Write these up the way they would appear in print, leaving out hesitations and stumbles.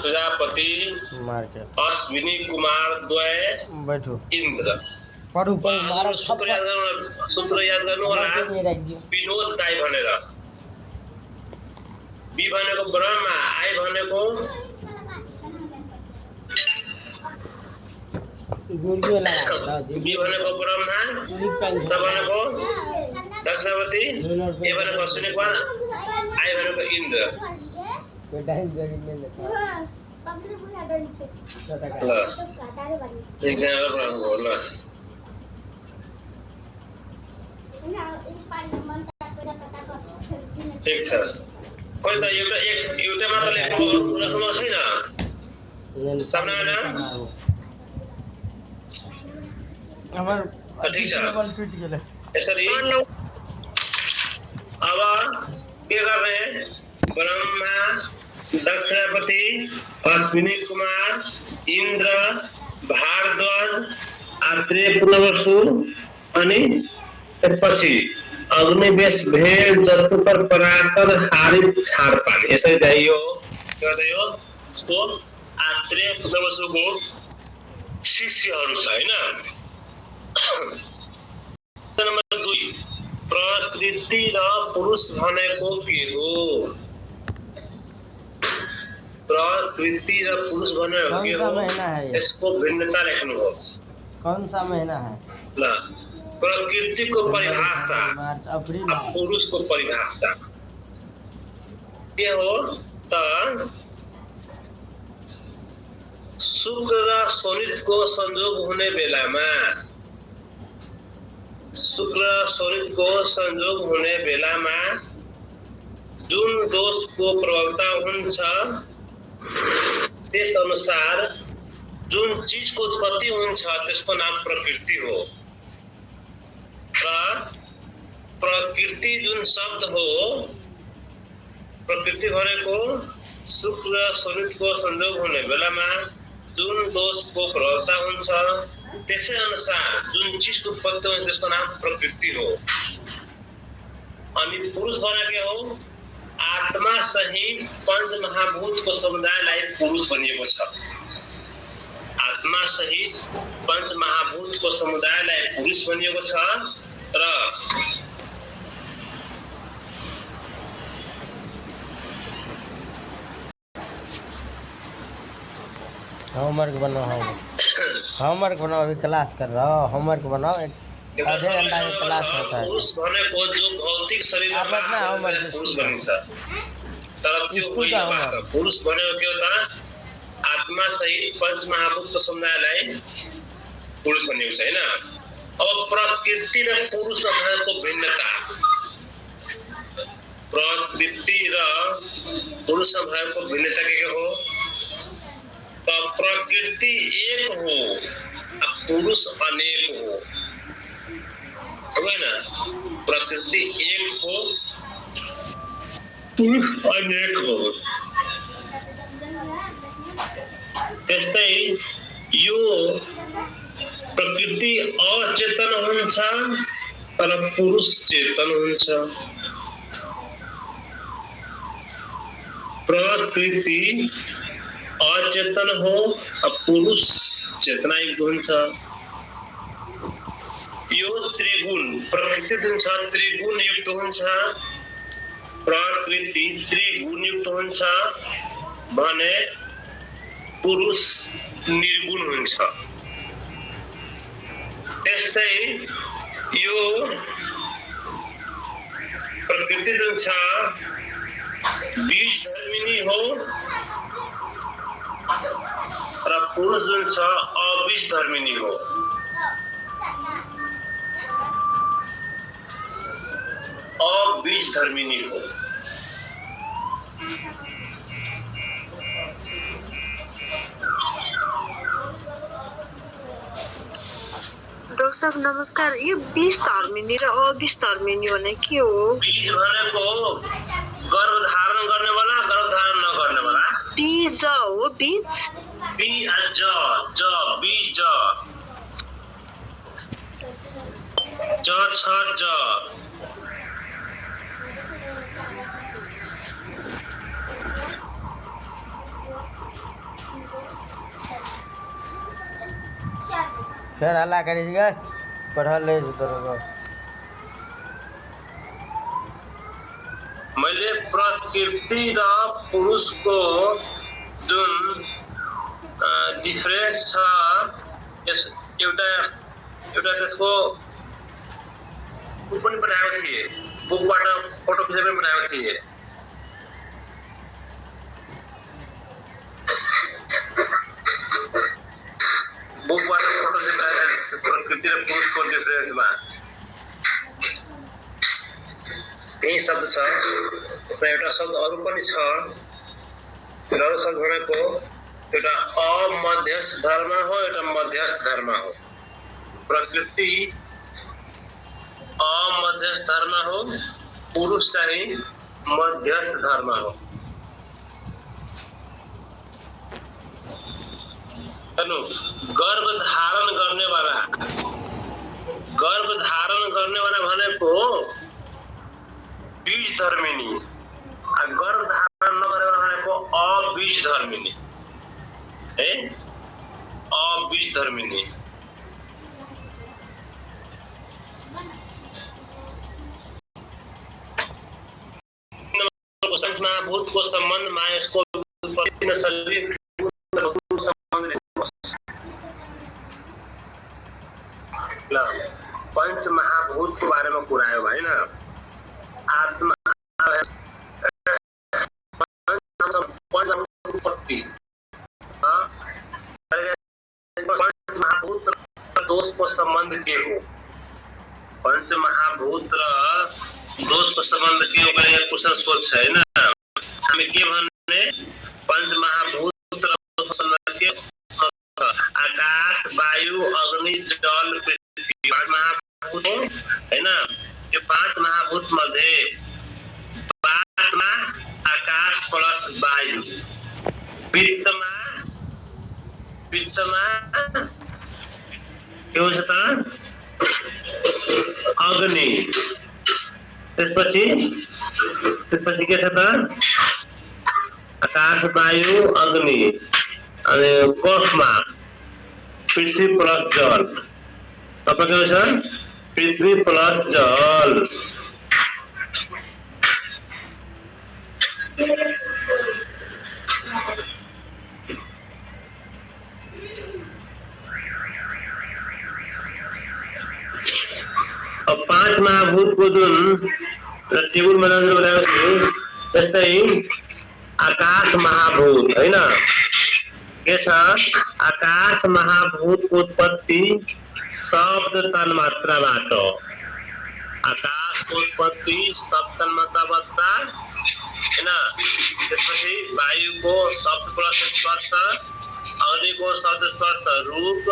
प्रजापति अश्विनी कुमार द्वय बैठो इंद्र पढु मारो सूत्र याद गर्नु होला विनोद दाई भनेर बी भनेको ब्रह्मा आई भनेको बी भनेको ब्रह्मा त भनेको दक्षावती ए भनेको अश्विनी कुमार आई भनेको इन्द्र ठीक छ खोइ त एउटा मात्र लेख्नु छैन सबैजना ठीक छ यसरी अब के गर्ने ब्रह्मा दक्षापति अश्विनी कुमार इंद्र भारद्वाज आत्रेय पुनर्वसु अनि त्यसपछि अग्निवेश भेड़ जतुकर पराशर हारित छाड़पान यसरी चाहियो गर्दैयो उसको आत्रेय पुनर्वसुको शिष्यहरू छ हैन नम्बर 2 प्रकृति र पुरुष भनेको के हो प्रकृति र पुरुष भनेको के हो यसको भिन्नता लेख्नुहोस् कौन सा महीना है ल प्रकृति को परिभाषा पुरुष को परिभाषा के हो त शुक्र र शनित को संयोग हुने बेलामा शुक्र शनित को संयोग हुने बेलामा जुन दोष को प्रबलता हुन्छ त्यस अनुसार जुन चीज को उत्पत्ति हुन्छ त्यसको नाम प्रकृति हो र प्रकृति जुन शब्द हो प्रकृति भनेको शुक्र शनित को संयोग हुने बेलामा जुन दोष को प्रबलता हुन्छ त्यसै अनुसार जुन चीज को उत्पत्ति हुन्छ त्यसको नाम प्रकृति हो अनि पुरुष भनेको हो आत्मा सहित पंच महाभूत को समुदायलाई पुरुष भनिएको छ आत्मा सहित पंच महाभूत को समुदायलाई पुरुष भनिएको छ र होमवर्क बनाओ अभी क्लास कर रहा हो होमवर्क बनाओ आधे घंटा में क्लास होता है पुरुष भनेको जो भौतिक शरीर पुरुष बनिन्छ तर त्यो पुरुष भनेको के हो त आत्मा सहित पंच महाभूत को समुदायलाई पुरुष भनिएको छ हैन अब प्रकृति र पुरुष भनेको भिन्नता प्रकृति र पुरुष भएको भिन्नता के हो त प्रकृति एक हो पुरुष अनेक हो हैन प्रकृति एक हो पुरुष अनेक हो त्यस्तै यो प्रकृति अचेतन हुन्छ तर पुरुष चेतन हुन्छ प्रकृति अचेतन हो पुरुष चेतनायुक्त हुन्छ यो त्रिगुण प्रकृति जुन छ त्रिगुण युक्त हुन्छ प्रकृति त्रिगुण युक्त हुन्छ भने पुरुष निर्गुण हुन्छ त्यस्तै यो प्रकृति जुन छ बीज धर्मिनी हो र पुरुष जुन छ अबीज धर्मिनी हो अबीज धर्मिनी हो डॉक्टर साहब नमस्कार ये 20 धर्मिनी र अबीज धर्मिनी भने के हो बीज भनेको गर्भधारण गर्ने वाला गर्भधारण नगर्ने वाला बीज हो बीज बी ज ज बीज ज छ ज फिर हल्ला करिए पढ़ल ले तोरो मैले प्रकृति र पुरुषको जुन डिफरेन्स छ एउटा त्यसको पनि बनाएको थिए बुकबाट फोटो खिचेर पनि बनाएको थिए बुकबाट फोटो चाहिँ प्रकृति र पुरुषको डिफरेन्समा यही शब्द छ यसमा एउटा शब्द अरू पनि छ अरू शब्द भनेको एउटा अमध्यस्थ धर्म हो एउटा मध्यस्थ धर्म हो प्रकृति अमध्यस्थ धर्म हो पुरुष चाहिँ मध्यस्थ धर्म हो गर्भ धारण गर्ने वाला भनेको बीज धर्मिनी गर्भ धारण नगर्ने वाला भनेको अबीज धर्मिनी है अबीज धर्मिनी महाभूतको सम्बन्धमा यसको पंच महाभूत के बारे में कुरा आयो भाई ना आत्मा पंच महाभूत दोष को संबंध के हो पंच महाभूत दोष को संबंध के हो गए कुशल सोच है ना हमें के भन्ने पंच महाभूत के आकाश वायु अग्नि जल पृथ्वी महाभूत है ना ये पांच महाभूत मध्ये आकाश प्लस वायु पित्तमा के हुन्छ त अग्नि त्यसपछि के छ त आकाश वायु अग्नि अनि कफमा पृथ्वी प्लस जल तपाईको छ पृथ्वी प्लस जल अब पांच महाभूत को जुन टेबल बनाएर बनाएको थियो त्यस्तै आकाश महाभूत हैन के छ आकाश महाभूत को उत्पत्ति शब्द तन्मात्राबाट आकाश को उत्पत्ति शब्द तन्मात्राबाट हैन त्यसपछि वायु को शब्द प्लस स्पर्श अग्नि को शब्द स्पर्श रूप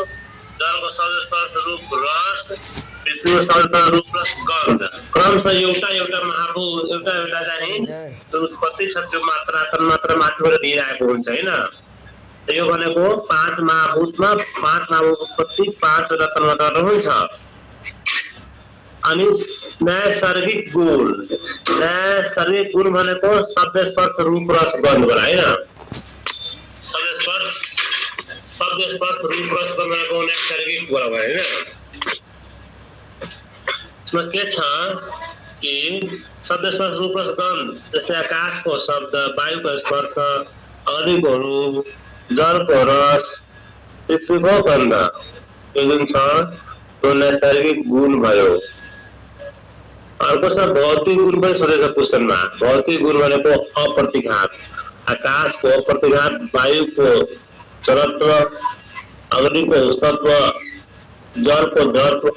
जल को शब्द स्पर्श रूप रस पृथ्वी को शब्द रूप प्लस गन्ध क्रमशः एउटा महाभूत एउटा चाहिँ उत्पत्ति छ त्यो मात्रा तन्मात्रा माथिबाट दिइरहेको हुन्छ हैन यो भनेको पांच महाभूतमा पांच महाभूत उत्पत्ति पांच तन्मात्रा हुन्छ अनि नैसर्गिक गुण भनेको शब्द स्पर्श रूप रस गन्ध होला हैन शब्द स्पर्श रूप रस गन्ध भनेको नैसर्गिक गुण भयो हैन यसमा के छ कि शब्द स्पर्श रूप रस गन्ध जस्तै आकाशको शब्द वायुको स्पर्श अग्निको रूप जलको रस पृथ्वीको गन्ध यो जुन छ त्यो नैसर्गिक गुण भयो अर्को छ भौतिक गुण पनि सोधेछ क्वेशनमा भौतिक गुण भनेको अप्रतिघात आकाशको अप्रतिघात वायुको जडत्व अग्निको सत्व जलको जडत्व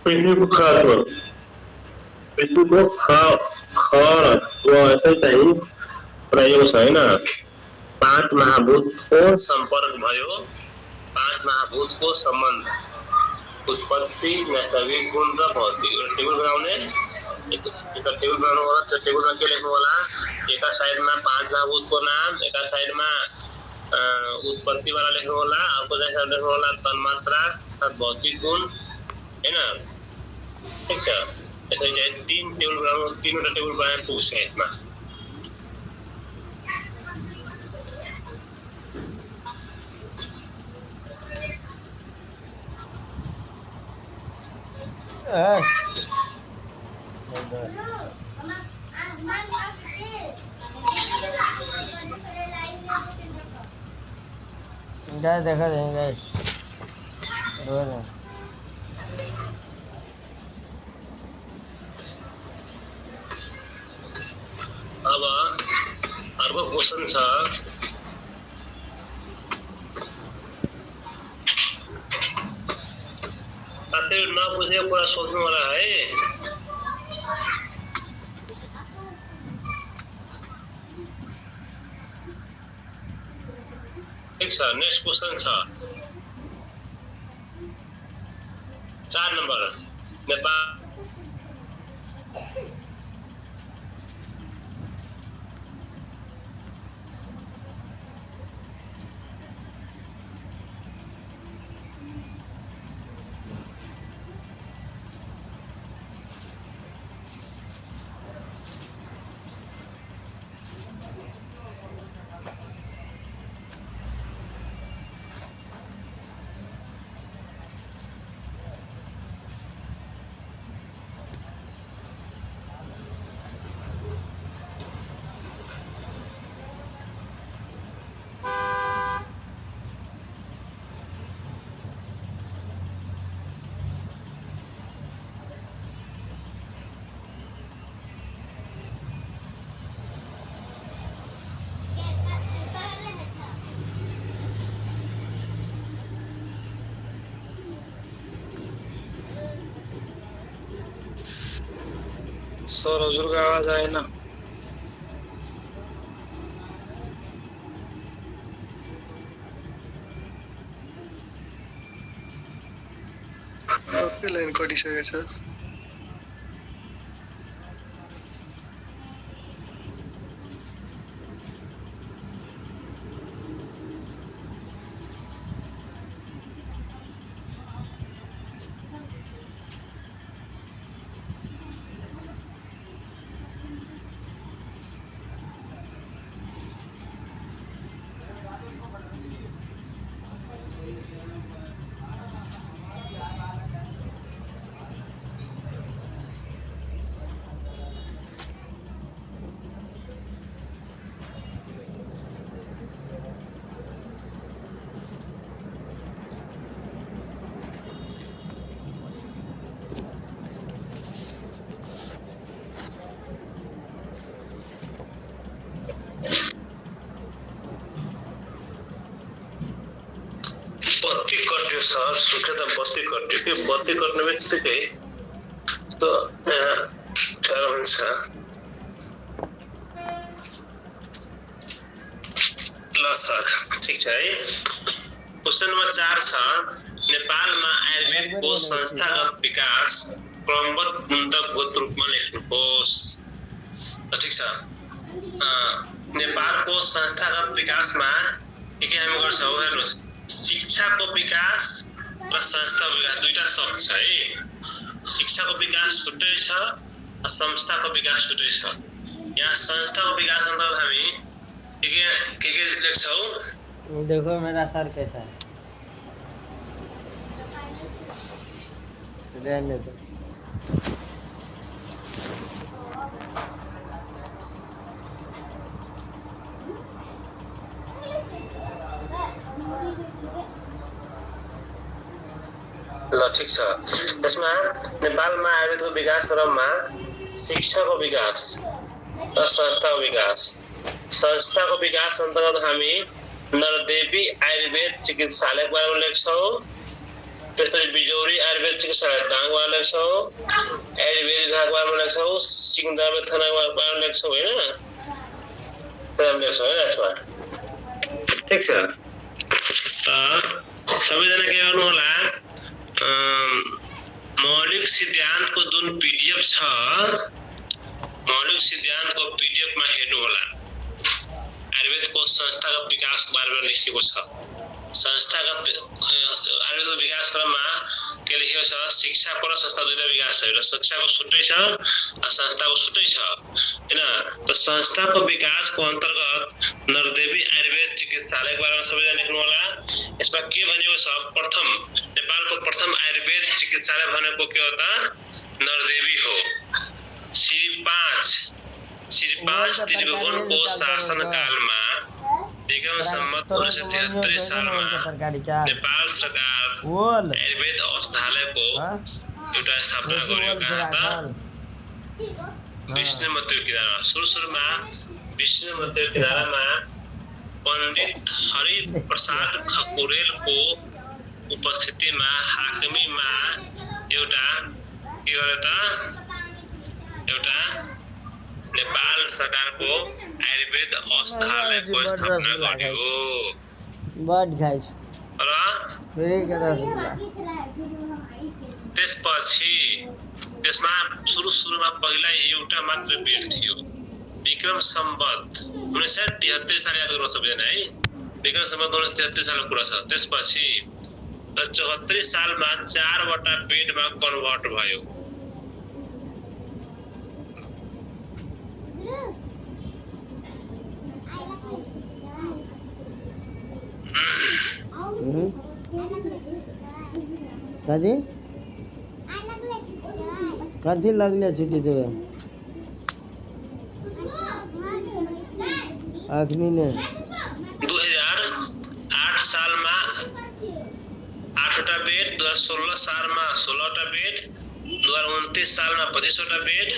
पृथ्वीको खत्व पृथ्वीको खर यसै चाहिँ प्रयोग छ हैन पांच महाभूत को संपर्क भयो पांच महाभूत को संबंध उत्पत्ति नैसर्गिक गुण र भौतिक टेबल बनाउने एक टेबल बनाउनु होला त्यो टेबलमा के लेख्नु होला एका साइडमा पांच महाभूत को नाम एका साइडमा उत्पत्ति वाला लेख्नु होला अर्को साइडमा लेख्नु होला तन्मात्रा साथ भौतिक गुण हैन ठीक छ यसरी चाहिँ तीनवटा टेबल बनाएर पुग्छ यसमा ए गाइस देखा देंगे गाइस रो रहे हैं। अब अर्को क्वेसन छ साथीहरु नबुझेको कुरा सोध्नु होला है। ठीक छ नेक्स्ट क्वेसन छ 4 नम्बर नेपाल सर हजुर को आवाज आएन। ओके लाइन कटिसकेको छ। बत्ती कट्यो सर सुखे त बत्ती कट्यो कि बत्ती कट्ने बित्तिकै त गाह्रो हुन्छ। ल सर ठीक छ है। क्वेशन नम्बर 4 छ नेपालमा आयुर्वेदको संस्थागत विकास क्रमबद्ध गुणगत रूपमा लेख्नुहोस्। ठीक छ नेपालको संस्थागत विकासमा के हामी गर्छौं हेर्नुस् शिक्षाको विकास र संस्थाको विकास दुईटा शब्द छ है। शिक्षाको विकास छुट्टै छ र संस्थाको विकास छुट्टै छ। यहाँ संस्थाको विकास अन्तर्गत हामी के लेख्छौं देखो मेरा सर कैसा है रहने दो। ल ठीक छ। यसमा नेपालमा आयुर्वेदको विकास क्रममा शिक्षाको विकास र संस्थाको विकास। संस्थाको विकास अन्तर्गत हामी नरदेवी आयुर्वेद चिकित्सालयको बारेमा लेख्छौं। त्यसपछि बिजौरी आयुर्वेद चिकित्सालय दाङको बारेमा लेख्छौं। आयुर्वेद विभागको बारेमा लेख्छौं। सिंहदरबार थानाको बारेमा लेख्छौं हैन त्यसमा लेख्छौं हैन यसमा। ठीक छ सबैजना के गर्नु होला मौलिक सिद्धान्तको जुन पीडीएफ छ मौलिक सिद्धान्तको पीडीएफ मा हेर्नु होला। आयुर्वेदको संस्थागत विकासको बारेमा लेखिएको छ। संस्थागत आयुर्वेदको विकास क्रममा के लेखिएको छ शिक्षाको र संस्था दुईटा विकास छ। शिक्षाको छुट्टै छ र संस्थाको छुट्टै छ हैन। त संस्थाको विकासको अन्तर्गत नरदेवी आयुर्वेद चिकित्सालयको बारेमा सबैजना लेख्नु होला। यसमा के भनेको छ प्रथम नेपाल नेपालको प्रथम आयुर्वेद चिकित्सालय भनेको के होता नरदेवी हो। श्री 5 त्रिभुवनको शासनकालमा विक्रम सम्वत 1973 सालमा नेपाल सरकार आयुर्वेद औषधालयको एउटा स्थापना गर्यो। कहाँ त विष्णुमती किनारा। सुरुमा विष्णुमती किनारामा पण्डित हरि प्रसाद खकुरेलको उपस्थितिमा हाकिमीमा एउटा के गर्यो त एउटा नेपाल सरकारको आयुर्वेद औषधालयको स्थापना गर्यो र त्यसपछि त्यसमा सुरुमा पहिला एउटा मात्र बेड थियो। विक्रम सम्वत 1973 साल याद गर्न सक्दैन है। विक्रम सम्वत 1973 सालको कुरा छ। त्यसपछि 74 सालमा 4 वटा बेडमा कन्भर्ट भयो। कथी लगले छुट्टी देवे अखनी ने 2008 सालमा 8वटा बेड, 2016 सालमा 16वटा बेड, 2029 सालमा 25वटा बेड,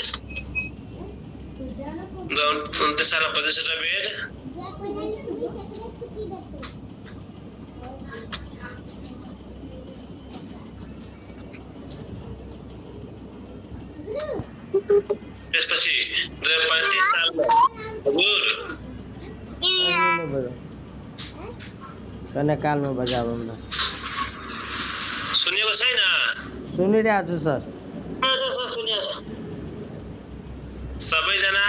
2029 सालमा 25वटा बेड, त्यसपछि 2035 सालमा हजुर कने काल में बजाब हमरा सुनिएको छैन? सुनिरहेको छु सर। सबैजना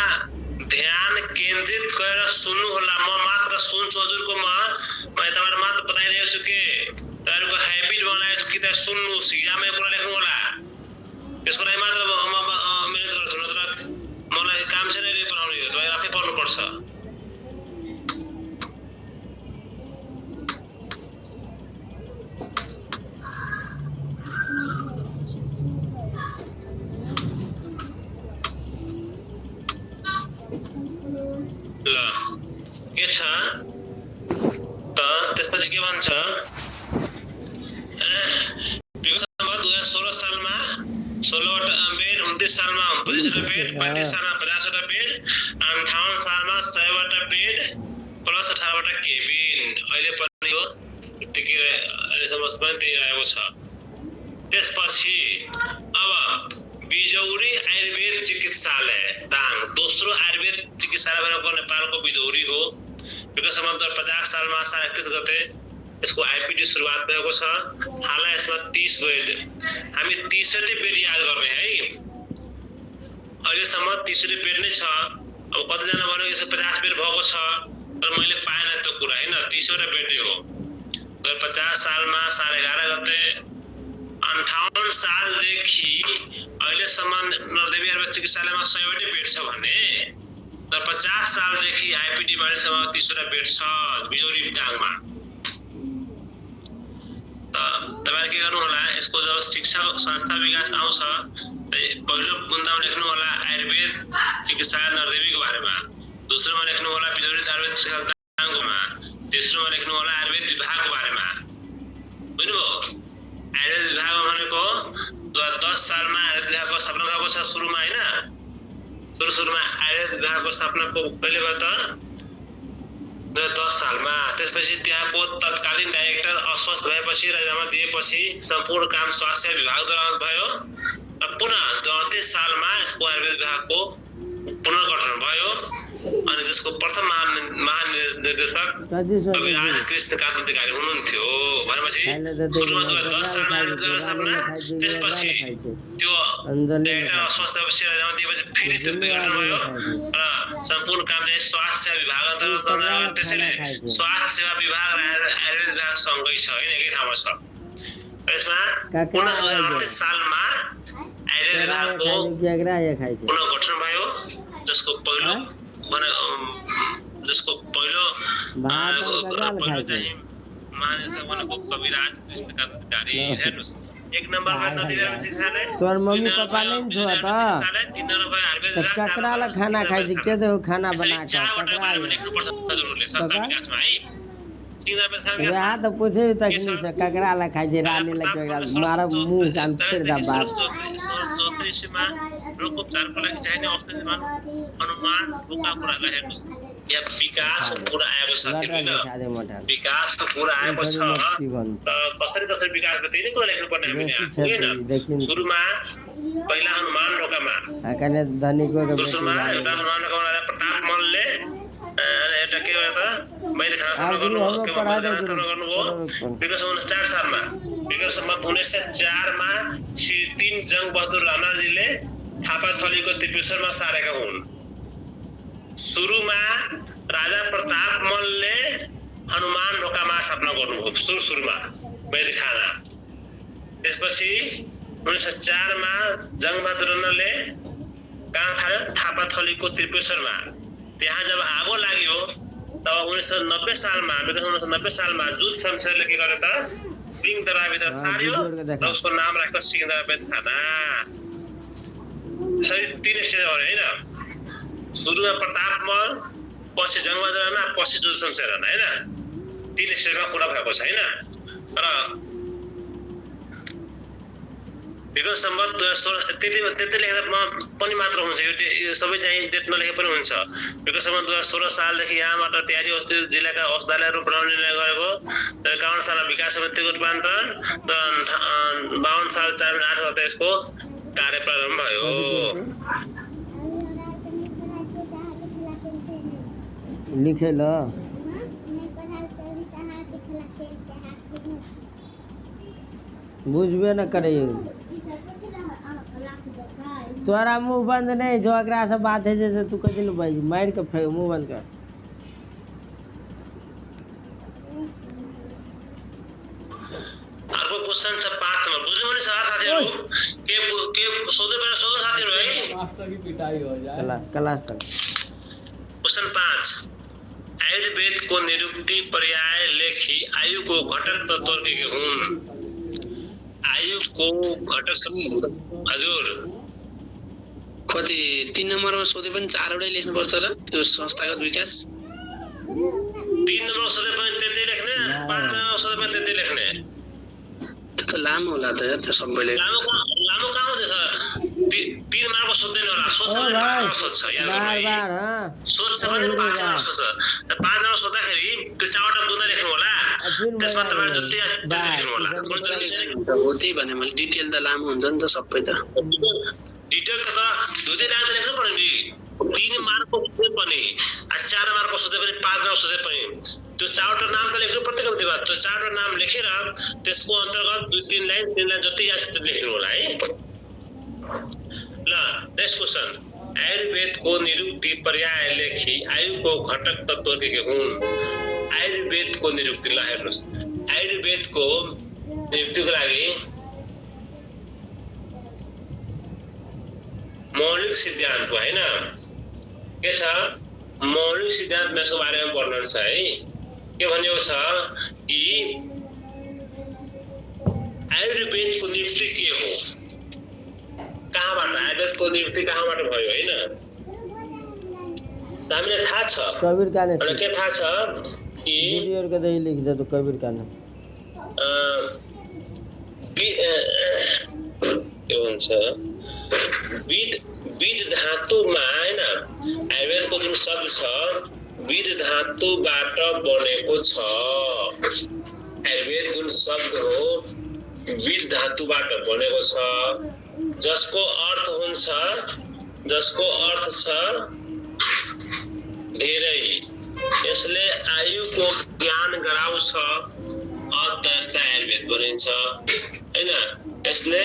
ध्यान केन्द्रित गरेर सुन्नु होला। म मात्र सुन्छु हजुरको। म तपाईहरु मात्र बताइरहेको छु के तपाईहरुको ह्याबिट बनाएको छु कि त सुन्नु सिक्जामै कुरा लेख्नु होला। त्यसको लागि मात्र मिहिनेत गर्छु, नत्र मलाई काम छैन रे पढाउने हो। तपाईहरु आफै पढ्नु पर्छ। ल के छ त त्यसपछि के भन्छ? 2016 सालमा 16वटा बेड, 29 सालमा 25वटा बेड, 35 सालमा 50वटा बेड, 58 सालमा 100वटा बेड प्लस 18वटा केबिन। अहिले पनि हो त्यतिकै अहिलेसम्म पनि त्यही रहेको छ। त्यसपछि अब बिजौरी आयुर्वेद चिकित्सालय दाङ दोस्रो आयुर्वेद चिकित्सालय भनेको नेपालको बिजौरी हो। विक्रम सम्वत 50 सालमा 31 गते यसको आइपिडी सुरुवात भएको छ। हाल यसमा 30 बेड, हामी 30वटै बेड याद गर्ने है। अहिलेसम्म 30वटै बेड नै छ। अब कतिजना भन्यो यसो 50 बेड भएको छ, तर मैले पाएन त्यो कुरा हैन। 30वटा बेड नै हो। 2050 सालमा 11.5 गते 58 सालदेखि अहिलेसम्म नरदेवी आयुर्वेद चिकित्सालयमा 100वटै बेड छ भने 50 सालदेखि आइपिडी मानिसमा 30वटा बेड छ बिजौरी दाङमा। तपाईहरु के गर्नु होला, यसको जब शिक्षा संस्था विकास आउँछ पहिलो बुन्दामा लेख्नु होला आयुर्वेद चिकित्सालय नरदेवीको बारेमा, दोस्रोमा लेख्नु होला बिजौरी आयुर्वेद चिकित्सालय दाङमा, तेस्रोमा लेख्नु होला आयुर्वेद विभागको बारेमा। बुझ्नुभयो? आयुर्वेद विभाग भनेको 2010 सालमा आयुर्वेद विभागको स्थापना भएको छ। सुरुमा हैन, सुरुमा आयुर्वेद विभागको स्थापना कहिले भयो त 2010 सालमा। त्यसपछि त्यहाँको तत्कालीन डाइरेक्टर अस्वस्थ भएपछि राजीनामा दिएपछि सम्पूर्ण काम स्वास्थ्य विभागद्वारा भयो। पुनः 2029 सालमा यसको आयुर्वेद विभागको पुनर्गठन भयो अनि त्यसको प्रथम महानिर्देशक कविराज कृष्ण कान्तिकारी हुनुहुन्थ्यो। भनेपछि सुरुमा 2010 सालमा आयुर्वेद विभागको स्थापना, त्यसपछि त्यो डाइरेक्टर अस्वस्थ भएपछि राजीनामा दिएपछि फेरि त्यो विघटन भयो र सम्पूर्ण काम चाहिँ स्वास्थ्य विभाग अन्तर्गत चल्छ। त्यसैले स्वास्थ्य सेवा विभाग र आयुर्वेद विभाग सँगै छ हैन, एकै ठाउँमा छ। यसमा पुनः 2038 सालमा आयुर्वेद विभागको पुनर्गठन भयो, जसको पहिलो चाहिँ महानिर्देशक कविराज कृष्णकान्त अधिकारी हेर्नुस् 1 नम्बरमा नदीराम शिक्षाले तोर मम्मी पापा नहीं छुआ था 3 नम्बर तो ककरा ला खाना खाई थी के दो खाना बना के ककरा लेख्नुपर्छ जरुरले संस्था विकासमा है यहाँ तो पूछे तक नहीं से ककरा ला खाई थी रानी लगे मारा मुंह कान फिर दा बात चौत्रिसमा रोगोपचारको लागि चाहिने औषधिमान अनुमान बोका कुरालाई हेर्नुस् यहाँ विकासको कुरा आएको छ तिमीले विकासको कुरा आएको छ कसरी कसरी विकासको त्यही नै कुरा लेख्नुपर्ने हामीले होइन सुरुमा पहिला अनुमान ढोकामा कने धनीको दोस्रोमा एउटा अनुमान ढोकामा प्रताप मल्लले एउटा के भयो त मैले खाना गर्नुभयो विगत 1904 सालमा विगत 1904 मा श्री 3 जंग बहादुर राणाजीले थापाथलीको त्रिपेश्वरमा सारेका हुन् सुरुमा राजा प्रताप मल्लले हनुमान ढोकामा स्थापना गर्नुभयो सुरुमा मैले खाना त्यसपछि 1904 मा जंग बहादुर राणाले कहाँ खायो थापाथलीको त्रिपेश्वरमा त्यहाँ जब आगो लाग्यो तब 1990 सालमा विगत 1990 सालमा जुत शमशेरले के गरे त सिंह दरबारभित्र सार्यो र उसको नाम राख्यो सिंह दरबार खाना सही 3 स्टेज हो हैन सुरुमा प्रताप मल पछि जंगबहादुर राणा पछि जुत शमशेर हैन 3 स्टेजमा कुरा भएको छ हैन र विगत सम्बन्ध 2016 त्यति लेखेर पनि मात्र हुन्छ यो सबै चाहिँ डेट नलेखे पनि हुन्छ विगत सम्बन्ध 2016 सालदेखि यहाँबाट तयारी औषधि जिल्लाका औषधालयहरू बनाउने निर्णय गरेको 51 सालमा विकास समितिको रूपान्तरण 52 साल 8 गते यसको कार्य प्रारम्भ भयो लिखे ल बुझबे न करे तोरा मुंह बंद नहीं जो अगरा से बात है जैसे तू कह दिल भाई मार के फेंक मुंह बंद कर अर्को क्वेशन छ 5 मा बुझ्नु भने साथीहरु के सोध्नु पर्ने सोध्नु साथीहरु है मास्टर की पिटाई हो जाए क्लास क्वेशन 5 आयुर्वेद को निरुक्ति पर्याय लेखी आयु को घटक तत्व के हुन् आयु को घटक हजुर कति 3 नम्बरमा सोधे पनि 4 वटै लेख्नु पर्छ र त्यो संस्थागत विकास 3 नम्बरमा सोधे पनि त्यतै लेख्ने 5 नम्बरमा सोधे पनि त्यतै लेख्ने त्यो त लामो होला त त्यो सबैले लामो कहाँ हुन्छ 3 मार्कको सोध्दैन होला सोध्छ सोध्छ याद बार सोध्छ भने 5 नम्बर सोध्छ 5 नम्बर सोध्दाखेरि त्यो 4 वटा बुँदा लेख्नु होला त्यसमा तपाईले जति लेख्नु होला हो त्यही भने मैले डिटेल त लामो हुन्छ नि त सबै त डिटेल त दुई लाइन लेख्नु पर्यो नि 3 मार्कको सोधे पनि 4 मार्कको सोधे पनि 5 मार्कको सोधे पनि त्यो 4 वटा नाम त लेख्नु प्रत्येक विधा त्यो 4 वटा नाम लेखेर त्यसको अन्तर्गत 2-3 लाइन 3 लाइन जति याद छ त्यति लेख्नु होला है ल नेक्स्ट क्वेशन आयुर्वेद को निरुक्ति पर्याय लेखी आयु को घटक तत्व के हुन् आयुर्वेद को निरुक्ति ल हेर्नुस् आयुर्वेद को निरुक्तिको लागि मौलिक सिद्धान्त हैन के छ मौलिक सिद्धान्तमा यसको बारेमा वर्णन छ है के भनेको छ कि आयुर्वेदको निरुक्ति के हो कहाँबाट आयुर्वेदको निरुक्ति कहाँबाट भयो हैन हामीलाई थाहा छ कबीर का ने के थाहा छ कि वीडियो के दे लिख दे तो कबीर का ने के भन्छ विद धातुमा हैन आयुर्वेदको जुन शब्द छ विद धातुबाट बनेको छ आयुर्वेद जुन शब्द हो विद धातुबाट बनेको छ जसको अर्थ छ धेरै यसले आयुको ज्ञान गराउँछ अतः आयुर्वेद बनिन्छ हैन यसले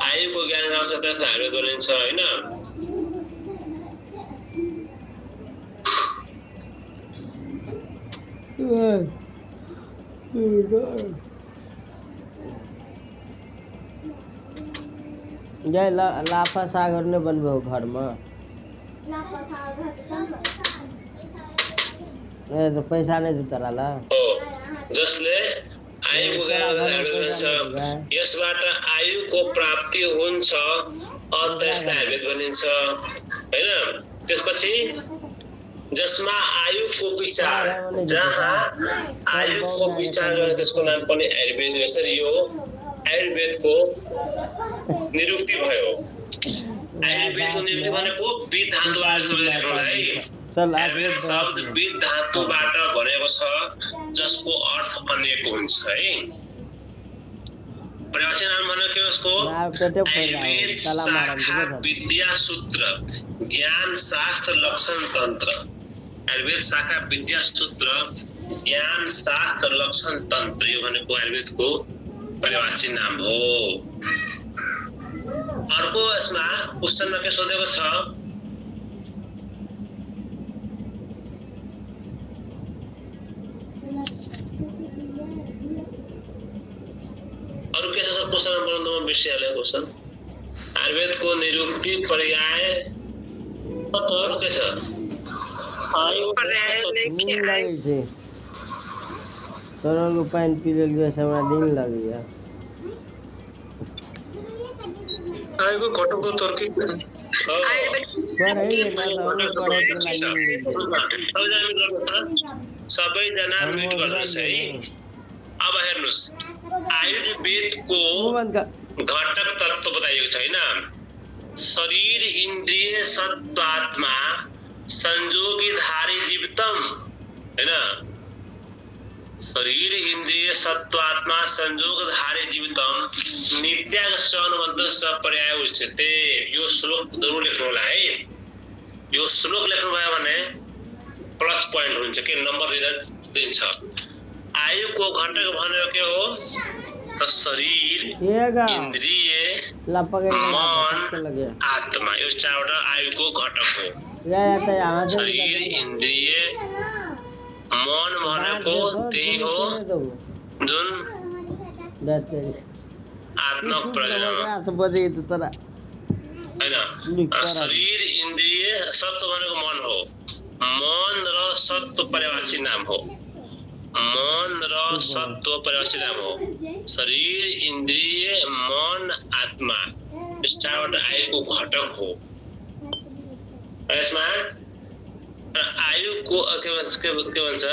आयुको ज्ञान गराउँछ तथा आयुर्वेद बनिन्छ हैन जय लाफा सागर ने बनबो घर में तो पैसा नहीं देता रहा जसले आयुको हुन्छ यसबाट आयुको प्राप्ति हुन्छ अत यसलाई आयुर्वेद भनिन्छ हैन। त्यसपछि जसमा आयुको विचार जहाँ आयुको विचार गर्ने त्यसको नाम पनि आयुर्वेद हो। यसरी यो आयुर्वेदको निरुक्ति भयो। आयुर्वेदको निरुक्ति भनेको विध धातुबाट शब्द लेख्नुलाई शब्द विध धातुबाट भनेको छ जसको अर्थ अनेक हुन्छ है। परिभाषा नाम भनेको के उसको आयुर्वेद शाखा विद्या सूत्र ज्ञान शास्त्र लक्षण तन्त्र। आयुर्वेद शाखा विद्या सूत्र ज्ञान शास्त्र लक्षण तन्त्र यो भनेको आयुर्वेदको परिभाषित नाम हो। अर्को यसमा क्वेशनमा के सोधेको छ अरु के छ क्वेशन नम्बर 2 मा बिर्सिहाले क्वेशन आयुर्वेदको निरुक्ति पर्याय अरु के छ लगे छे तोरा को पानी पी लेलियो से हमरा दिन लगैया आयुको घटकको तर्किक पर है ना तो पढे सबै जना म्युट गर्नुस् है। अब हेर्नुस् आयुर्वेदको घटक तत्व बताइएको छ हैन। शरीर इन्द्रिय सत्वात्मा संयोगी धारी जीवितम हैन। शरीर इन्द्रिय सत्वात्मा संयोग धारी जीवितम नित्याग अनुबन्ध पर्याय उच्यते। यो श्लोक जरुर लेख्नु होला है। यो श्लोक लेख्नु भयो भने प्लस पोइन्ट हुन्छ के नम्बर दिन्छ। आयुको घटक भनेको के हो त शरीर इन्द्रिय मन आत्मा यो चारवटा आयुको घटक हो। शरीर इन्द्रिय मन भनेको त्यही हो जुन आत्मक प्रयोजन हैन। शरीर इन्द्रिय सत्व भनेको मन हो। मन र सत्व परिभाषित नाम हो। मन र सत्व परिभाषित नाम हो। शरीर इन्द्रिय मन आत्मा यस चारवटा आयुको घटक हो। यसमा आयुको के भन्छ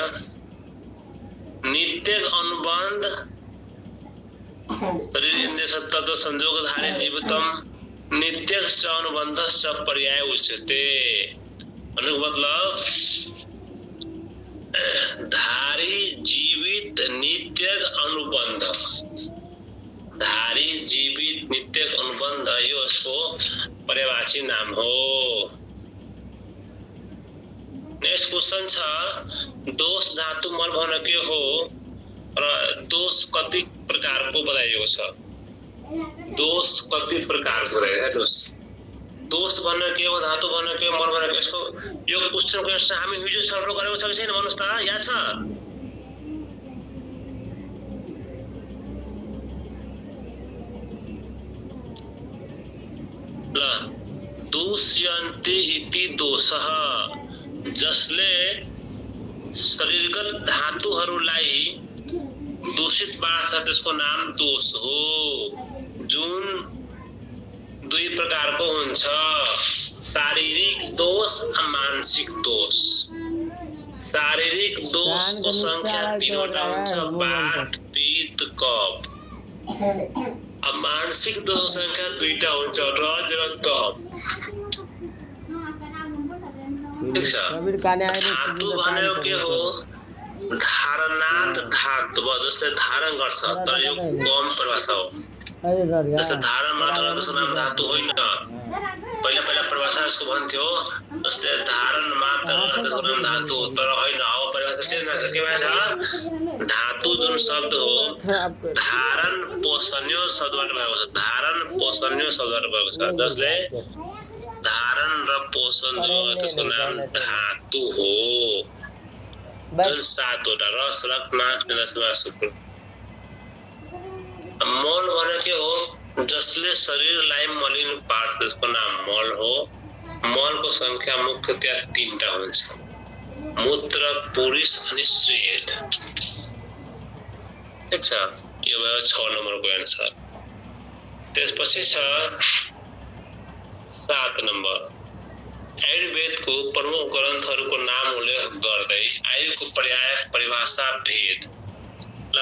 नित्य अनुबन्ध शरीर इन्द्रिय सत्व संयोग धारी जीवितम नित्य अनुबन्ध पर्याय उच्यते। अनुको मतलब धारी जीवित नित्य अनुबन्ध धारी जीवित नित्य अनुबन्ध यो उसको परिभाषित नाम हो। नेक्स्ट क्वेशन छ दोष धातु मल भनेको के हो र दोष कति प्रकारको बताइएको छ। दोष कति प्रकारको रहेछ दोष भनेको के हो धातु भनेको के हो मल भनेको यसको यो क्वेशनको एन्सर हामी हिजो सल्भ गरेको छ कि छैन भन्नुस् त याद छ। ल दोष्यन्ते इति दोषः जसले शरीरगत धातुहरूलाई दूषित पार्छ त्यसको नाम दोष हो। जुन दुई प्रकारको हुन्छ शारीरिक दोष मानसिक दोष। शारीरिक दोषको संख्या 3 वटा हुन्छ वात पित्त कफ। अब मानसिक दोषको संख्या 2टा हुन्छ रज र तप। धातु भनेको के हो धारणात धातु जस्तै धारण गर्छ तर यो कम परिभाषा हो। जस्तै धारण मात्र त्यसको नाम धातु होइन। पहिला परिभाषा यसको भन्थ्यो जस्तै धारण मात्र त्यसको नाम धातु हो तर होइन। अब परिभाषा चेन्ज भएको छ के भएछ धातु जुन शब्द हो धारण पोषणीय शब्दबाट भएको छ। धारण पोषणीय शब्दबाट भएको छ जसले धारण र पोषण त्यसको नाम धातु हो। जुन 7वटा रस रक्त मांस मेदा शुक्र। मल भनेको के हो जसले शरीरलाई मलिन पार्छ त्यसको नाम मल हो। मलको संख्या मुख्यतया 3टा हुन्छ मूत्र पुरुष अनि स्वेद। ठिक छ, यो भयो 6 नम्बरको एन्सर। त्यसपछि छ 7 नम्बर, आयुर्वेदको प्रमुख ग्रन्थहरूको नाम उल्लेख गर्दै आयुको पर्याय परिभाषा भेद। ल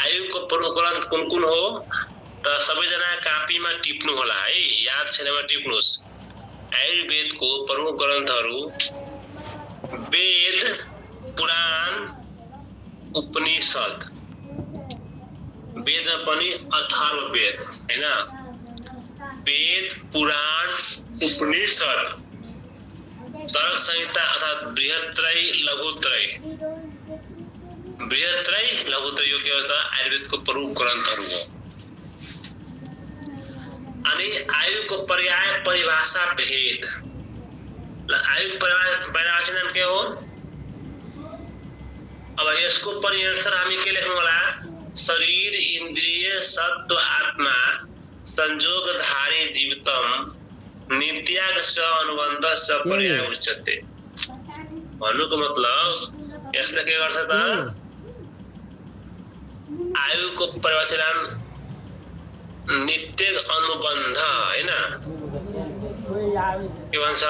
आयुको प्रमुख ग्रन्थ कुन कुन हो त सबैजना कापीमा टिप्नु होला है, याद छैन भने टिप्नुस्। आयुर्वेदको प्रमुख ग्रन्थहरू वेद, पुराण, उपनिषद। वेदमा पनि अथर्ववेद हैन, वेद, पुराण, उपनिषद, चरक संहिता अर्थात् बृहत्त्रय, लघुत्रय। बृहत्त्रय, लघुत्रय यो के हो त आयुर्वेदको प्रमुख ग्रन्थहरू हो। अनि आयुको पर्याय परिभाषा भेद। ल आयुको परिभाषा नाम के हो? अब यसको पनि आन्सर हामी के लेख्नु होला? शरीर, इन्द्रिय, सत्व, आत्मा, संयोगधारी जीवितम, नित्यागस्य अनुबन्धस्य पर्याय उच्यते। भन्नुको मतलब यसले के गर्छ त आयुको परिभाषा नित्य अनुबन्ध हैन, के भन्छ?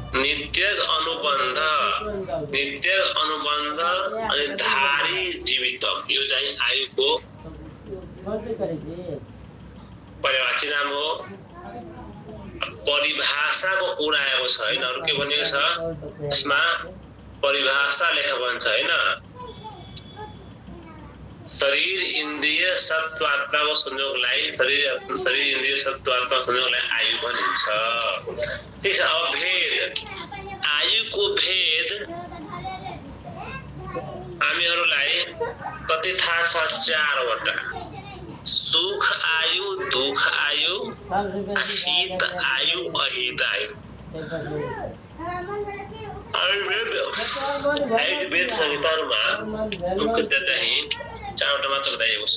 नित्य अनुबन्ध, नित्य अनुबन्ध अनि धारी जीवितम, यो चाहिँ आयुको परिभाषा नाम हो। परिभाषाको कुरा आएको छ हैन, अरु के भनेको छ यसमा? परिभाषा लेख भन्छ हैन। शरीर, इन्द्रिय, सत्व, आत्माको संयोगलाई शरीर, इन्द्रिय, सत्व, आत्मा संयोगलाई आयु भनिन्छ। ठीक छ। अब भेद, आयुको भेद हामीहरूलाई कति थाहा छ? 4 वटा। सुख आयु, दुख आयु, हित आयु, अहित आयु। आयुर्वेद संहितामा मुख्यतः चाहिँ 4 वटा मात्र बताइएको छ।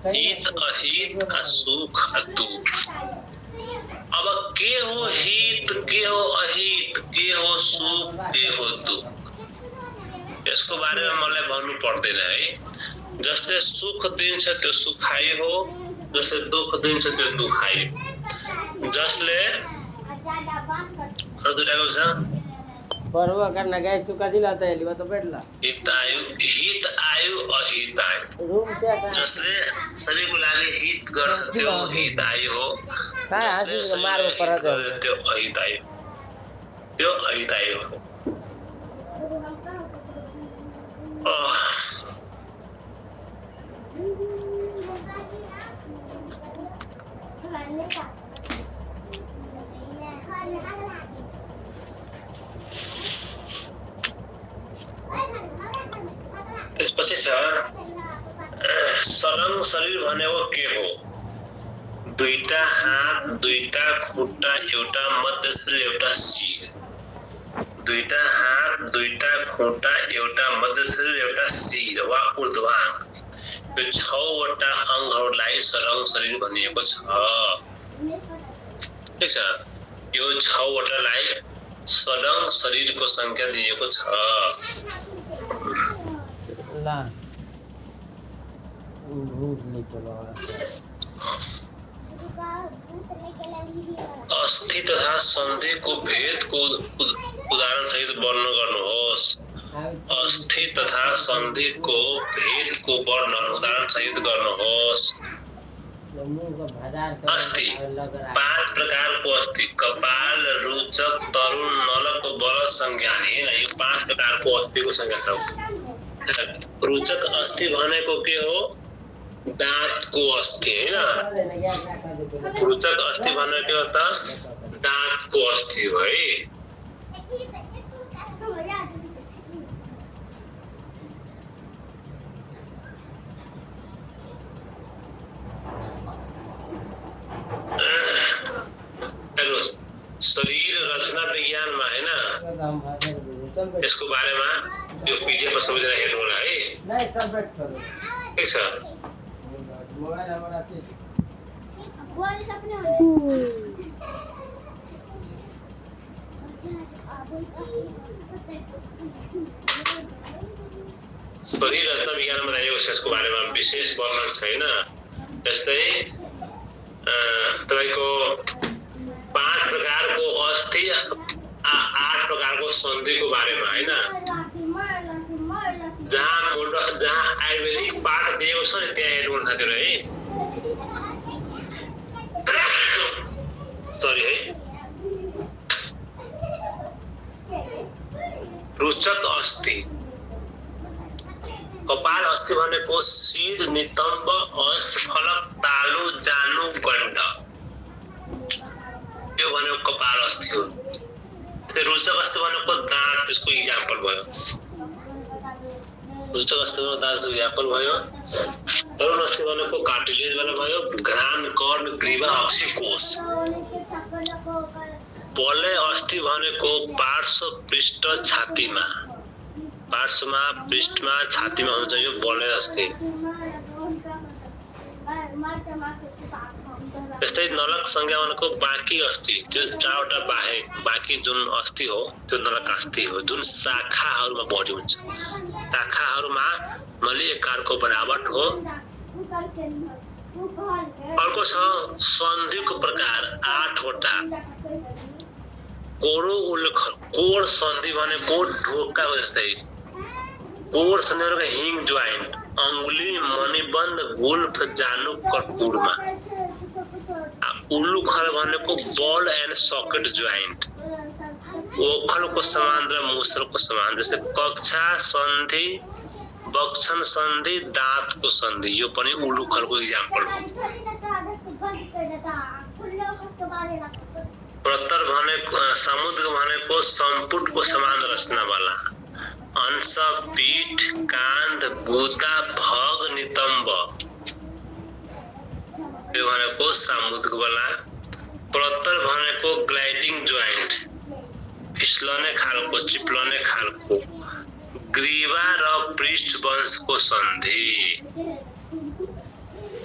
हित, अहित, सुख, दुख। अब के हो हित, के हो अहित, के हो सुख, के हो दुख, यसको बारेमा मलाई भन्नु पर्दैन है। जसले सुख दिन्छ त्यो सुखाइ हो, जसले दुख दिन्छ त्यो दुखाइ। जसले दुईटाको छ पर्व गर्न गए तू कति लाता है लिवा तो बैठला हित आयु अहित आयु। जसले सबैको लागि हित गर्छ त्यो हित आयु हो, जसले मार्ग पर्छ त्यो अहित आयु, त्यो अहित आयु हो। त्यसपछि छ सरङ शरीर भनेको के हो? 2टा हात, 2टा खुट्टा, एउटा मध्य शरीर, एउटा शिर। 2टा हात, 2टा खुट्टा, एउटा मध्य शरीर, एउटा शिर वा ऊर्ध्वाङ्ग। यो 6 वटा अङ्गहरूलाई सरङ शरीर भनिएको छ। ठीक छ। यो 6 वटालाई सरङ शरीरको संख्या दिएको छ। ला भूत लेके अस्थि तथा सन्धिको भेदको उदाहरण सहित वर्णन गर्नुहोस्। अस्थि तथा सन्धिको भेदको वर्णन उदाहरण सहित गर्नुहोस्। अस्थि 5 प्रकारको अस्थि: कपाल, रुचक, तरुण, नलक, बल, संज्ञानी। यो 5 प्रकारको अस्थिको संख्या छ। रुचक अस्थि भनेको के हो? दाँतको अस्थि हैन। रुचक अस्थि भनेको के हो त? दाँतको अस्थि हो है। शरीर रचना विज्ञानमा हैन, यसको बारेमा यो पीडीएफ मा सबैजना हेर्नु होला है। ठीक छ। सोही रचना विज्ञान बताइएको छ यसको बारेमा विशेष वर्णन छैन। जस्तै तपाईको 5 प्रकारको अस्थि 8 प्रकारको सन्धिको बारेमा हैन, जहाँ आयुर्वेदिक पाठ दिएको छ नि त्यहाँ हेर्नु साथीहरु है। सरी है। रुचक अस्थि, कपाल अस्थि भनेको शिर, नितम्ब, अस्थफलक, तालु, जानु, गण्ड, यो भनेको कपाल अस्थि हो। रुचक अस्थि भनेको दाँत, त्यसको इक्जाम्पल भयो। रुचक अस्थि भनेको दाँतको इक्जाम्पल भयो। तरुण अस्थि भनेको कार्टिलेज वाला भयो। घ्राण, कर्ण, ग्रीवा, अक्षिकोष। बलय अस्थि भनेको पार्श्व, पृष्ठ, छातीमा, पार्श्वमा, पृष्ठमा, छातीमा हुन्छ यो बलय अस्थि। त्यस्तै नलक संज्ञा भनेको बाँकी अस्थि, त्यो 4वटा बाहेक बाँकी जुन अस्थि हो त्यो नलक अस्थि हो, जुन शाखाहरूमा बढी हुन्छ। शाखाहरूमा नलिकाकारको बनावट हो। अर्को छ सन्धिको प्रकार 8वटा। कोर सन्धि भनेको ढोकाको जस्तै। कोर सन्धि भनेको हिङ जोइन्ट, अंगुली, मणिबन्ध, गुल्फ, जानु, कर्पूरमा। उल्लुखर भनेको बल एन्ड सकेट जोइन्ट, ओखलको समान र मुसलको समान। जस्तै कक्षा सन्धि, बक्षण सन्धि, दाँतको सन्धि, यो पनि उल्लुखरको इक्जाम्पल हो। प्रतर भनेको समुद्र भनेको सम्पुटको समान रचना वाला। अंश, पीठ, कांध, गुदा, भग, नितंब, यो भनेको सामुद्रिक वाला। प्रतर भनेको ग्लाइडिङ जोइन्ट, फिसलने खालको, चिप्लने खालको। ग्रीवा र पृष्ठ वंशको सन्धि।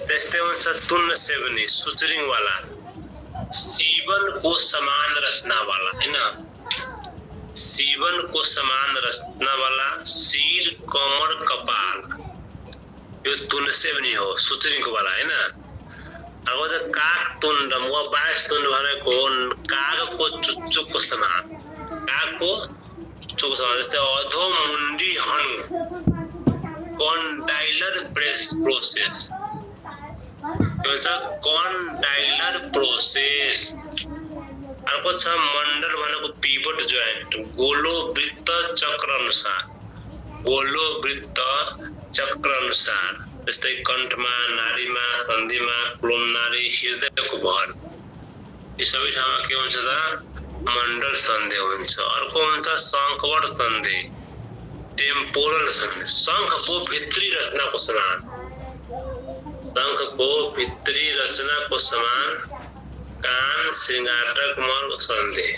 त्यस्तै हुन्छ तुन्न सेवनी, सुचरिङ वाला, सीवन को समान रचना वाला हैन, सीवन को समान रचना वाला। सिर, कमर, कपाल, यो तुन्न सेवनी हो, सुचरिङको वाला हैन। अब काग तुण्ड, बास तुण्ड भनेको कागको चुच्चोको समान, कागको चुच्चोको समान। जस्तै अधोमुण्डी हनु, कन्डाइलर प्रोसेस, कन्डाइलर प्रोसेस। अर्को छ मण्डल भनेको पिभट जोइन्ट, गोलो वृत्त चक्र अनुसार, गोलो वृत्त चक्र अनुसार। जस्तै कण्ठमा, नारीमा, सन्धिमा, क्लोमनारी, हृदयको भर, यो सबै ठाउँमा के हुन्छ त मण्डल सन्धि हुन्छ। अर्को हुन्छ शङ्खवट सन्धि, टेम्पोरल सन्धि। शङ्खको भित्री रचनाको समान, शङ्खको भित्री रचनाको समान। कान, श्रृङ्गारक मल सन्धि,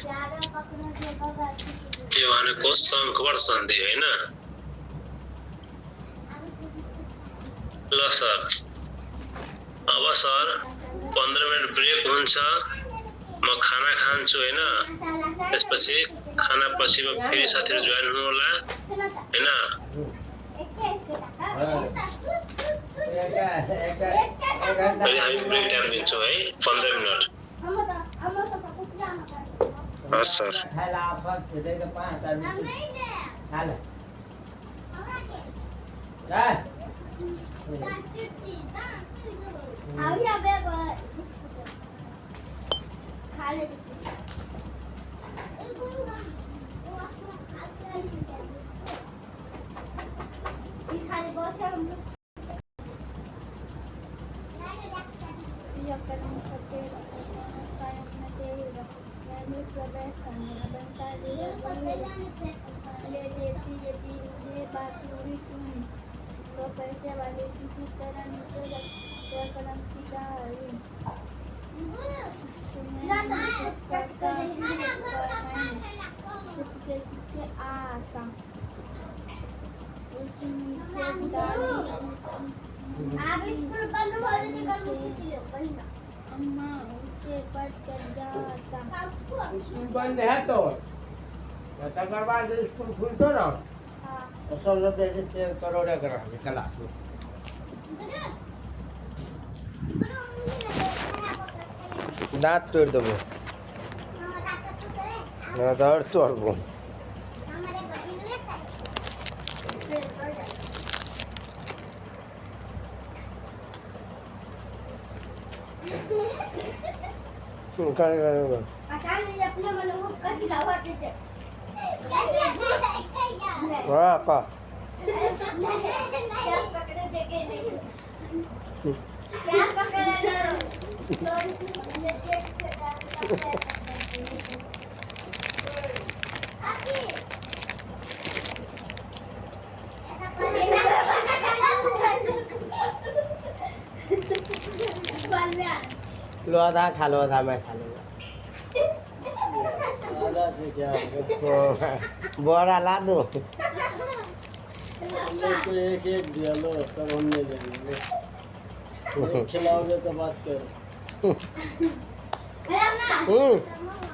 यो भनेको शङ्खवट सन्धि हैन। ल सर, अब सर 15 मिनट ब्रेक हुन्छ, म खाना खान्छु हैन। त्यसपछि खाना पछि फेरि साथीहरु जोइन हुनु होला हैन। हामी ब्रेक टाइम दिन्छौँ है 15 मिनट। हस् सर। तो पैसे वाले किसी तरह निकल कलम की आता अम्मा उसे पट कर जाता स्कूल बंद है तो तकर बाद स्कूल खुलतो रहो। हाँ सब लोग ऐसे करोड़े करा क्लास में दांत तोड़ देबो ना दांत तोड़बो काय हाँ का लो आधा खा लो आधा मैं खा लूँगा आधा से क्या बोरा ला दो एक एक दिया लो तब हम ले लेंगे खिलाओगे तो बात कर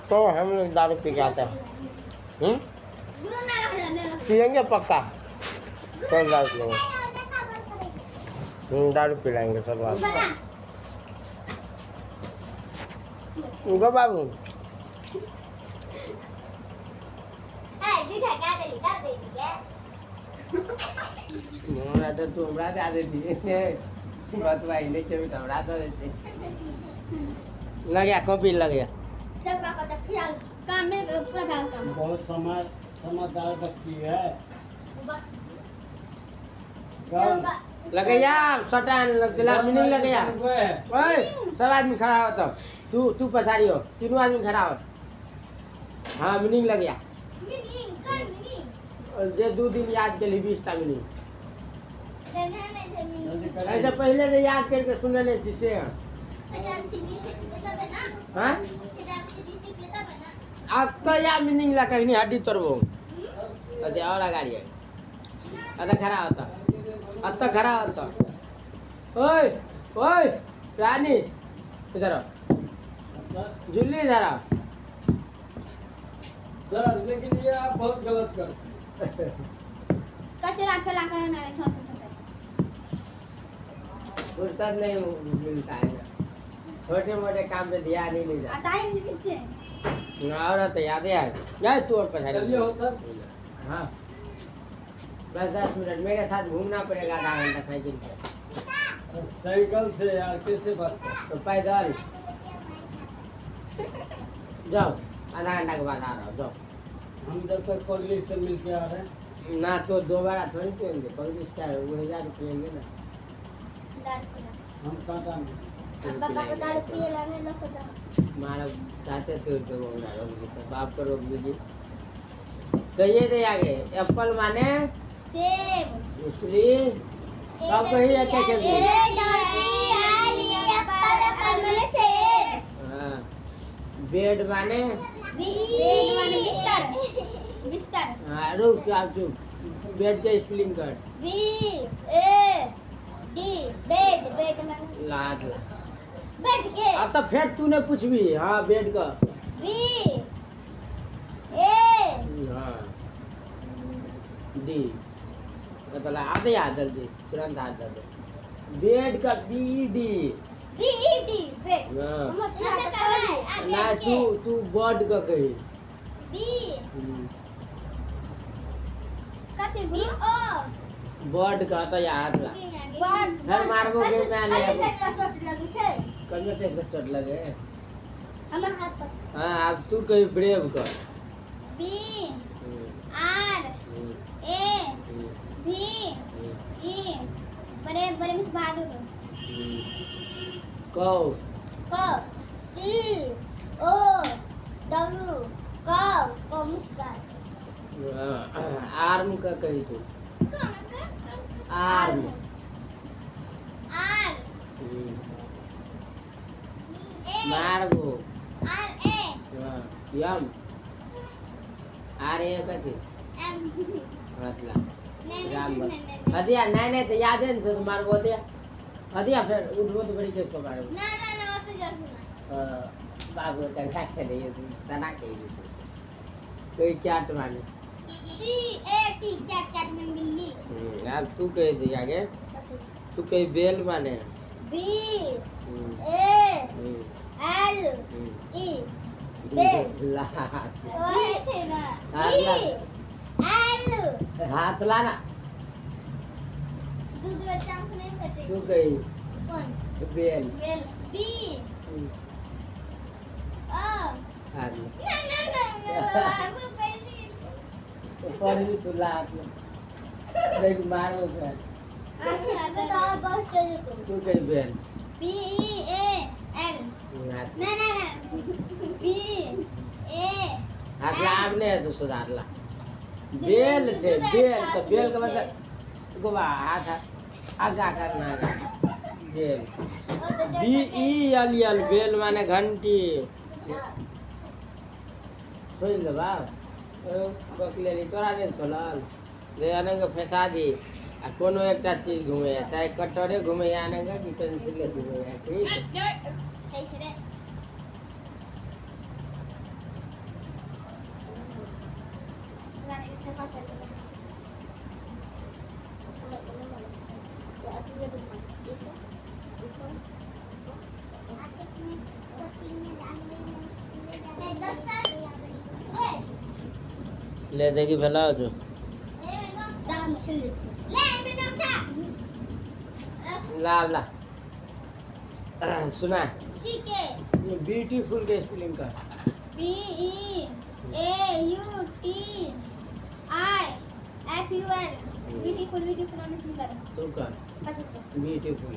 तो हम लोग दारू पी के आते हैं पियेंगे पक्का कौन दारू पियेंगे दारू पिलाएंगे सब बात उनका बाबू तो तुम रात आ देती बात भाई नहीं चल तो रात आ देती लग गया कॉपी लग गया बहुत समझदार बच्ची है लग गया सटान लग दिला मीनिंग लग गया ओए सब आदमी खड़ा हो तब तू पछाड़ी हो तीनों आदमी खड़ा हो हाँ मीनिंग लग गया जे 2 दिन याद के लिए 20 टा मीनिंग ऐसे पहले से याद करके सुनने नहीं जिसे हाँ अब तो या मीनिंग लगा नहीं हड्डी तोड़बो अरे और गाड़ी है अदा खड़ा होता अत्ता खड़ा होता ओए ओए रानी इधर आओ जुल्ली इधर आओ सर लेकिन ये आप बहुत गलत करते कचरा फैला कर ना फुर्सत नहीं मिलता है ना छोटे मोटे काम पे ध्यान ही नहीं जाता और तो याद है यार तू और पछाड़ी चलिए हो सर हाँ बस 10 मिनट मेरे साथ घूमना पड़ेगा आधा घंटा साइकिल पे साइकिल से यार कैसे बात तो पैदल जाओ आधा घंटा के बाद आ रहा हूँ जाओ हम जब तक पगली से मिल के आ रहे हैं ना तो दोबारा थोड़ी पियेंगे पगली क्या है वो 1000 पियेंगे ना हम काटा मारा चाहते तोड़ के बोला रोक दी तो बाप को रोक दीजिए तो ये दे आगे एप्पल माने सेब इसली सब कही जाते हैं हाँ बेड माने बिस्तर बिस्तर हाँ रुक आप चुप बेड के स्पेलिंग कर बेड बेड लाद ला बेड के अब तो फिर तूने पूछ भी हाँ बेड का हाँ डी मतलब आते याद जल्दी तुरंत आ जाते बेड का बी डी बेड हाँ ना तू बर्ड का कही बर्ड का तो याद ला फिर मारबो के मैं ले कन्ने से चोट लगे हाँ अब तू कही ब्रेव कर बड़े बड़े मिस बहादुर कौ आर्म का कही तू आर्म मारबो यम आर ए कथी मतलब राम अदिया नहीं तो याद है ना तो मारबो दिया अदिया फिर उठबो तो बड़ी केस को मारबो बाबू तक खाके नहीं तना कही कोई क्या माने CAT कैट कैट में बिल्ली यार तू कह दे आगे तू कहीं बेल माने B hmm, A hmm, L hmm. E बेल लात वही थे ना हाथ E ला L हाथ लाना दूध चांस नहीं होते तू कहीं कौन बेल बेल B हम्म, O हाथ ला ना वो पहले ऊपर भी तू लात में देख मार वो कर अच्छा बताओ बहुत तेज तू कहीं बेल B E A L हाथ ना B A हाथ ला आपने तो सुधार ला बेल से बेल तो बेल का मतलब गोवा हाथ आगा करना है बेल BELL बेल माने घंटी सुन ले बा बकले ली तोरा नहीं छोड़ल जे आनेंगे फंसा दी आ कोनो एकटा चीज घूमे चाहे कटोरे घूमे आनेंगे कि पेंसिल घूमे ठीक है सही से रे रानी से बात कर ले देखी फैलाओ जो ला ला सुना ब्यूटीफुल के स्पेलिंग का ब्यूटीफुल ब्यूटीफुल सुंदर तू कर ब्यूटीफुल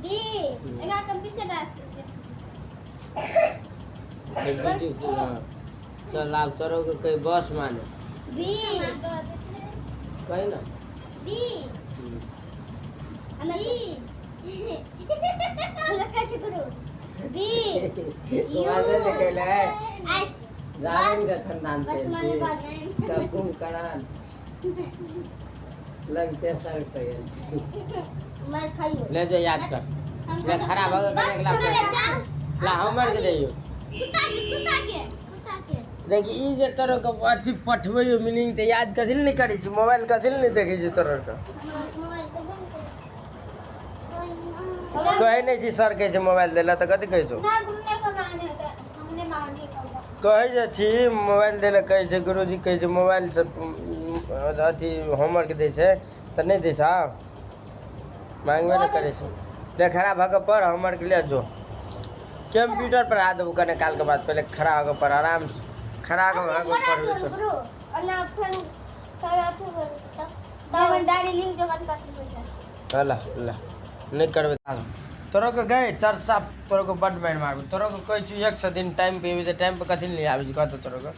बी एगा कंप्लीट से डाल ब्यूटीफुल हाँ चल आप तोरो के कहीं बस माने बी कहीं ना बी वाजे से कहले है एस रावण का खानदान बस मैंने बात से नहीं कबूम करान लगते सर पे मैं खाइयो ले जो याद कर ले खराब हो गया करने के लिए ला हमर के दियो कुत्ता के देखी ई जे तोरो के अथी पठबै मीनिंग ते याद कथिल नहीं करै छी मोबाइल कथिल नहीं देखै छी तोरो के कहै नहीं छी सर कहै छै मोबाइल देला त कथि कहै छौ ना घूमने को मांगने होता हमने मांगे कब कहै जे छी मोबाइल देला कहै छै गुरुजी कहै छै मोबाइल से अथी होमवर्क दै छै त नहीं दै छौ मांगबे नहीं करै छै ले खड़ा भऽ के पढ़ होमवर्क ले जो कंप्यूटर पर आ देबो कने काल के बाद पहले खड़ा होकर पढ़ आराम से खड़ा होकर पढ़बे तो और ना फिर सारा तो तब डायरी लिंक के बाद कर ला ला नहीं करबे तोरो के गए चर्चा तोरो के बड मार मारबे तोरो के कहै छी 100 दिन टाइम पे टाइम पे कथि नहीं आबै छी कहतो तोरो के